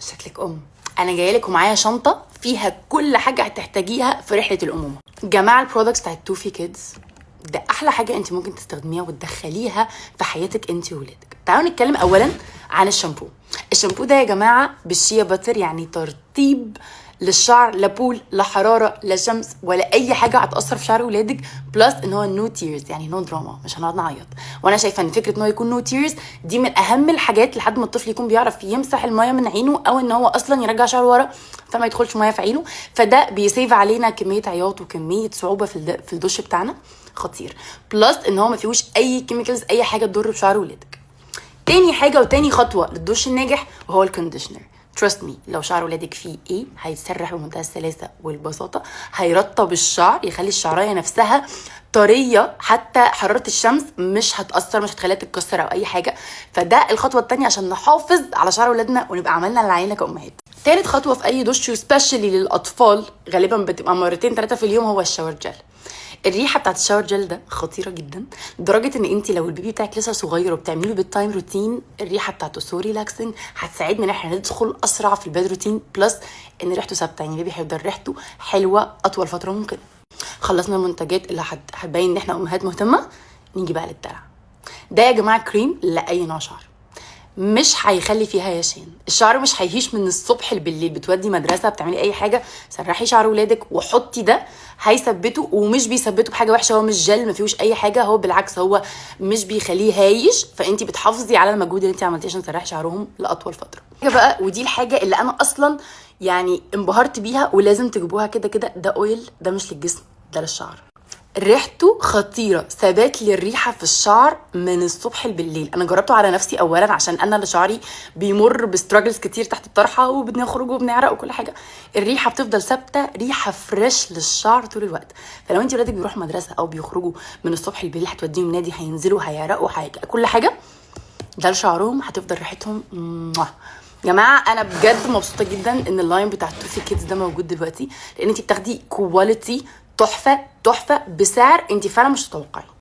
شكلك انا جايه لك ومعايا شنطه فيها كل حاجه هتحتاجيها في رحله الامومه. جماعه البرودكتس بتاعت توفي كيدز ده احلى حاجه انت ممكن تستخدميها وتدخليها في حياتك انت وولادك. تعالوا نتكلم اولا عن الشامبو ده يا جماعه بالشيا باتر، يعني ترطيب للشعر، لا بول لا حراره لا شمس ولا اي حاجه هتاثر في شعر ولادك، بلس ان هو نو تيرز، يعني نو دراما، مش هنقعد نعيط. وانا شايفه ان فكره ان هو يكون نو تيرز دي من اهم الحاجات لحد ما الطفل يكون بيعرف يمسح الميه من عينه، او ان هو اصلا يرجع شعره ورا فما يدخلش ميه في عينه. فده بيسيف علينا كميه عياط وكميه صعوبه في الدش بتاعنا، خطير. بلس ان هو ما فيهوش اي كيميكالز، اي حاجه تضر بشعر ولادك. تاني حاجه وتاني خطوه للدش الناجح وهو الكونديشنر. تراست مي، لو شعر ولادك فيه ايه هيتسرح بمنتهى السلاسه والبساطه، هيرطب الشعر، يخلي الشعرايه نفسها طريه، حتى حراره الشمس مش هتاثر، مش هتخليها تتكسر او اي حاجه. فده الخطوه الثانيه عشان نحافظ على شعر ولادنا ونبقى عملنا اللي علينا كامهات. تالت خطوه في اي دش سبيشالي للاطفال غالبا بتبقى مرتين 3 في اليوم هو الشاور جل. الريحه بتاعت الشاور جل ده خطيره جدا، لدرجه ان انت لو البيبي بتاعك لسه صغير وبتعملي بالتايم روتين الريحه بتاعته سو ريلاكسنج، هتساعدنا ان احنا ندخل اسرع في البيد روتين، بلس ان ريحته ثابته، يعني البيبي هيفضل ريحته حلوه اطول فتره ممكن. خلصنا المنتجات اللي هتبين ان احنا امهات مهتمه، نيجي بقى للدلع. ده يا جماعه كريم لاي نوع شعر، مش هيخلي فيها يشان، الشعر مش هيهيش من الصبح بالليل، بتودي مدرسه بتعملي اي حاجه سرحي شعر ولادك وحطي ده، هيثبته. ومش بيثبته بحاجه وحشه، هو مش جل، ما فيهوش اي حاجه، هو بالعكس هو مش بيخليه هايش، فانت بتحافظي على المجهود اللي انت عملتيه عشان تسرحي شعرهم لاطول فتره. بقى ودي الحاجه اللي انا اصلا يعني انبهرت بيها ولازم تجيبوها كده كده، ده اويل، ده مش للجسم، ده للشعر. ريحته خطيره، ثبات للريحه في الشعر من الصبح بالليل. انا جربته على نفسي اولا عشان انا اللي شعري بيمر بستراجلز كتير تحت الطرحه وبنخرج وبنعرق وكل حاجه، الريحه بتفضل ثابته، ريحه فريش للشعر طول الوقت. فلو انت ولادك بيروحوا مدرسه او بيخرجوا من الصبح بالليل، هتوديهم نادي، هينزلوا هيعرقوا حاجه كل حاجه، ده لشعرهم هتفضل ريحتهم جماعه. انا بجد مبسوطه جدا ان اللاين بتاع توفي كيدز ده موجود دلوقتي، لان انت بتاخدي كواليتي تحفه بسعر انت فعلا مش تتوقعي.